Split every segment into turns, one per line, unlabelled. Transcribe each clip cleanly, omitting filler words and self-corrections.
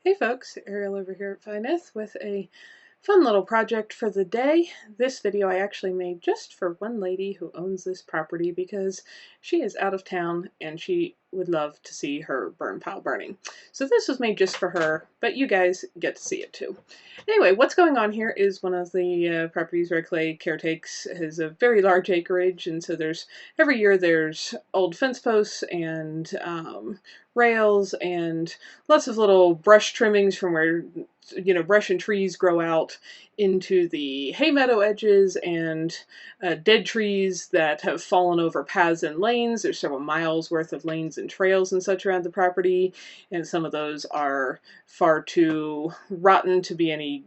Hey folks, Ariel over here at Fineth with a fun little project for the day. This video I actually made just for one lady who owns this property because she is out of town and she would love to see her burn pile burning. So this was made just for her, but you guys get to see it too. Anyway, what's going on here is one of the properties Red Clay caretakes has a very large acreage, and so every year there's old fence posts and rails and lots of little brush trimmings from where brush and trees grow out into the hay meadow edges, and dead trees that have fallen over paths and lanes. There's several miles worth of lanes and trails and such around the property, and some of those are far too rotten to be any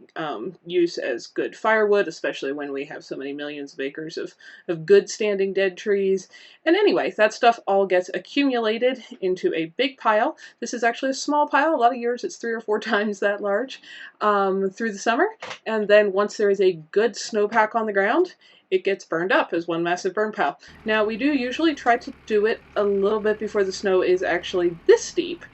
use as good firewood, especially when we have so many millions of acres of good standing dead trees. And anyway, that stuff all gets accumulated into a big pile. This is actually a small pile. A lot of years it's 3 or 4 times that large through the summer. And then once there is a good snowpack on the ground, it gets burned up as one massive burn pile. Now, we do usually try to do it a little bit before the snow is actually this deep,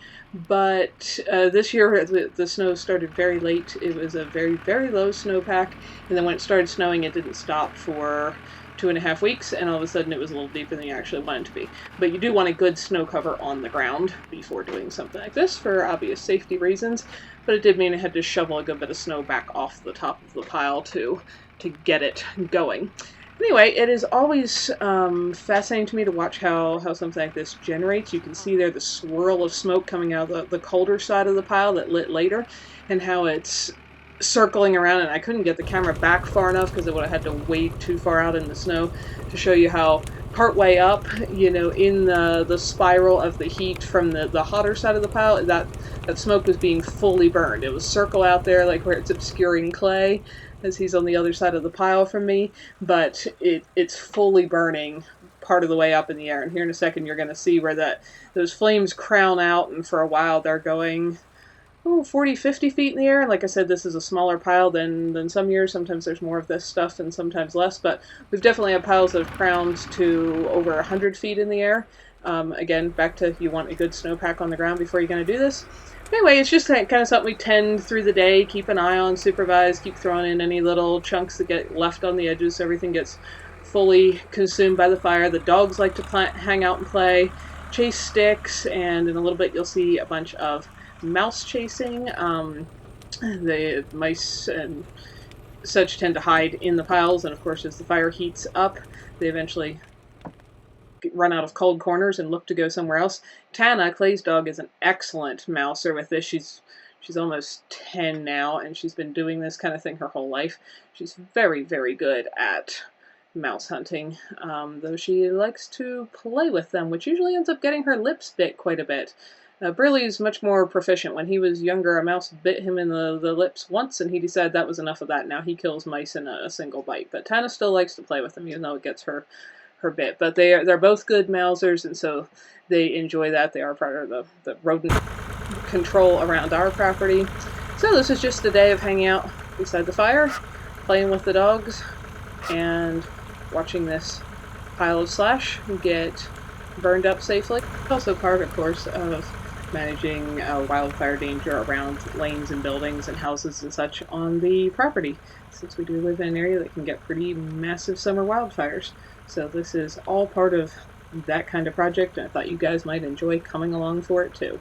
but this year the snow started very late. It was a very, very low snowpack, and then when it started snowing, it didn't stop for 2.5 weeks, and all of a sudden it was a little deeper than you actually want it to be. But you do want a good snow cover on the ground before doing something like this for obvious safety reasons, but it did mean I had to shovel a good bit of snow back off the top of the pile to get it going. Anyway, it is always fascinating to me to watch how something like this generates. You can see there the swirl of smoke coming out of the colder side of the pile that lit later, and how it's circling around, and I couldn't get the camera back far enough because I would have had to wade too far out in the snow to show you how partway up, in the spiral of the heat from the hotter side of the pile, that smoke was being fully burned. It was circle out there like where it's obscuring Clay as he's on the other side of the pile from me, but it's fully burning part of the way up in the air. And here in a second you're going to see where those flames crown out, and for a while they're going 40, 50 feet in the air. Like I said, this is a smaller pile than some years. Sometimes there's more of this stuff and sometimes less, but we've definitely had piles that have crowned to over 100 feet in the air. Again, back to you want a good snowpack on the ground before you're going to do this. Anyway, it's just kind of something we tend through the day, keep an eye on, supervise, keep throwing in any little chunks that get left on the edges so everything gets fully consumed by the fire. The dogs like to hang out and play, chase sticks, and in a little bit you'll see a bunch of mouse chasing. The mice and such tend to hide in the piles, and of course as the fire heats up, they eventually run out of cold corners and look to go somewhere else. Tana, Clay's dog, is an excellent mouser with this. She's almost 10 now, and she's been doing this kind of thing her whole life. She's very, very good at mouse hunting, though she likes to play with them, which usually ends up getting her lips bit quite a bit. Burley's much more proficient. When he was younger, a mouse bit him in the lips once, and he decided that was enough of that. Now he kills mice in a single bite. But Tana still likes to play with them, even though it gets her bit. But they're both good mousers, and so they enjoy that. They are part of the rodent control around our property. So this is just a day of hanging out beside the fire, playing with the dogs, and watching this pile of slash get burned up safely. Also part, of course, of managing wildfire danger around lanes and buildings and houses and such on the property, since we do live in an area that can get pretty massive summer wildfires. So this is all part of that kind of project, and I thought you guys might enjoy coming along for it too.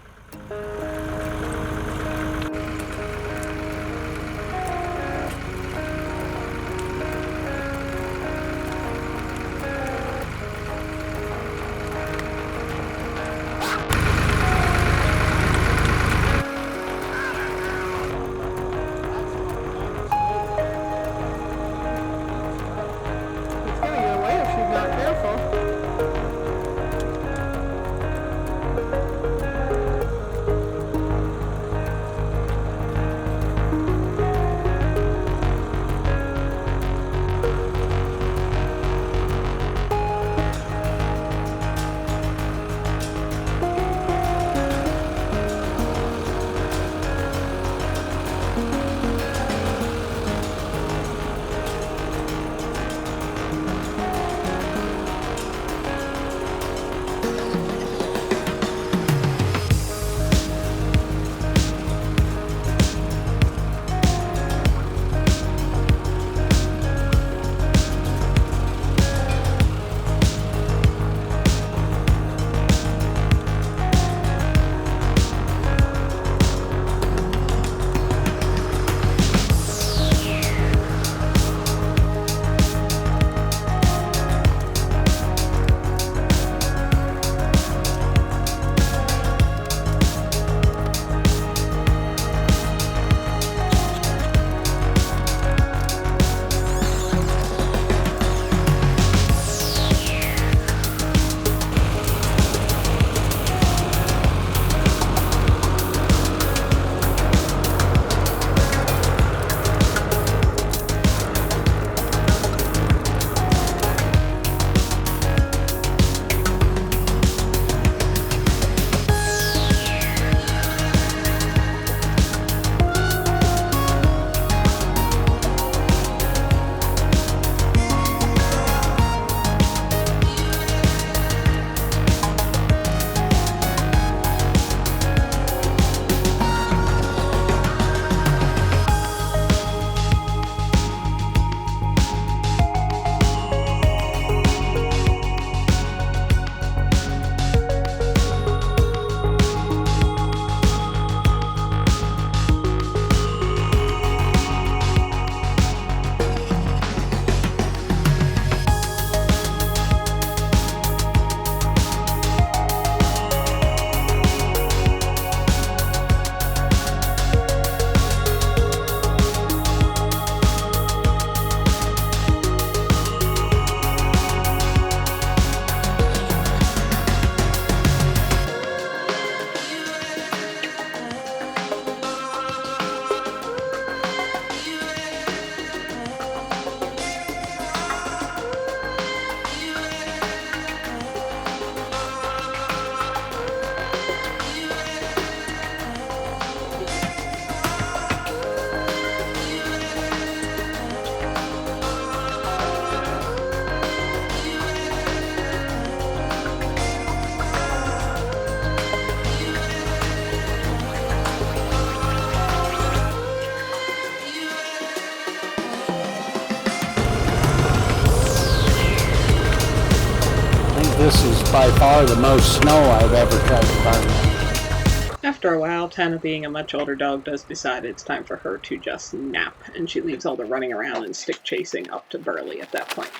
This is by far the most snow I've ever tried to burn.
After a while, Tana, being a much older dog, does decide it's time for her to just nap, and she leaves all the running around and stick chasing up to Burley at that point.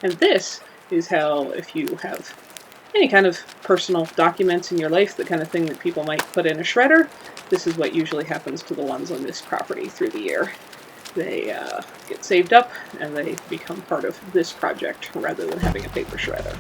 And this is how, if you have any kind of personal documents in your life, the kind of thing that people might put in a shredder, this is what usually happens to the ones on this property through the year. They get saved up and they become part of this project rather than having a paper shredder.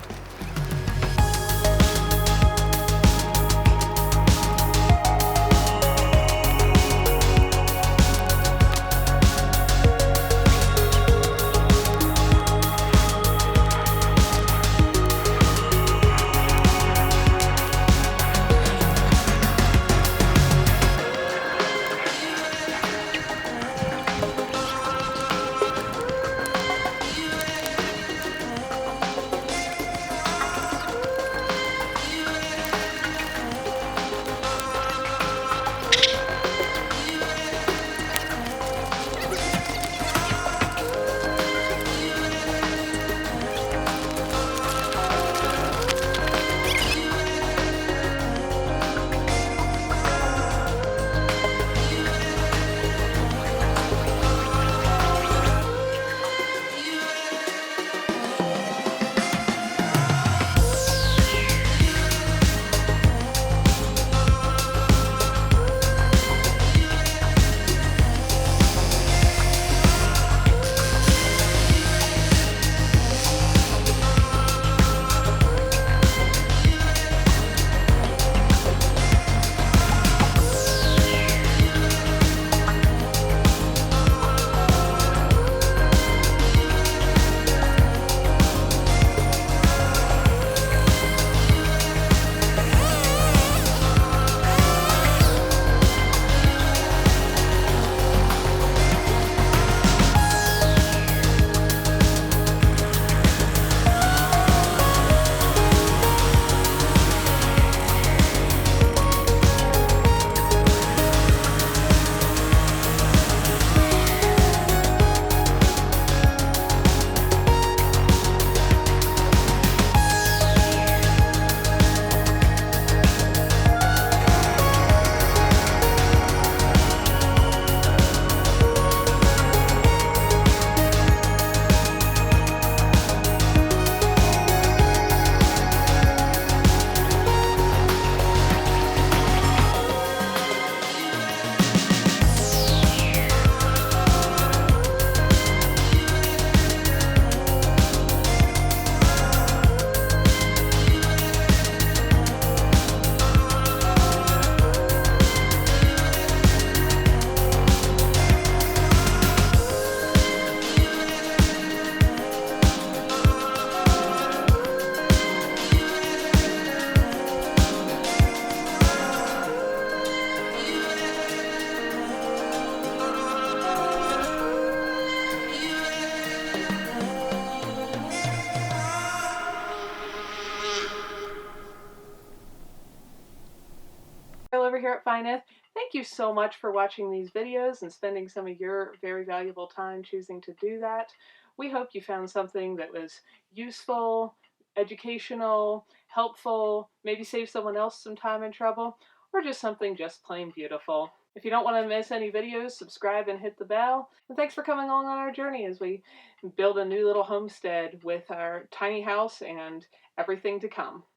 Over here at Fineth. Thank you so much for watching these videos and spending some of your very valuable time choosing to do that. We hope you found something that was useful, educational, helpful, maybe save someone else some time and trouble, or just something just plain beautiful. If you don't want to miss any videos, subscribe and hit the bell. And thanks for coming along on our journey as we build a new little homestead with our tiny house and everything to come.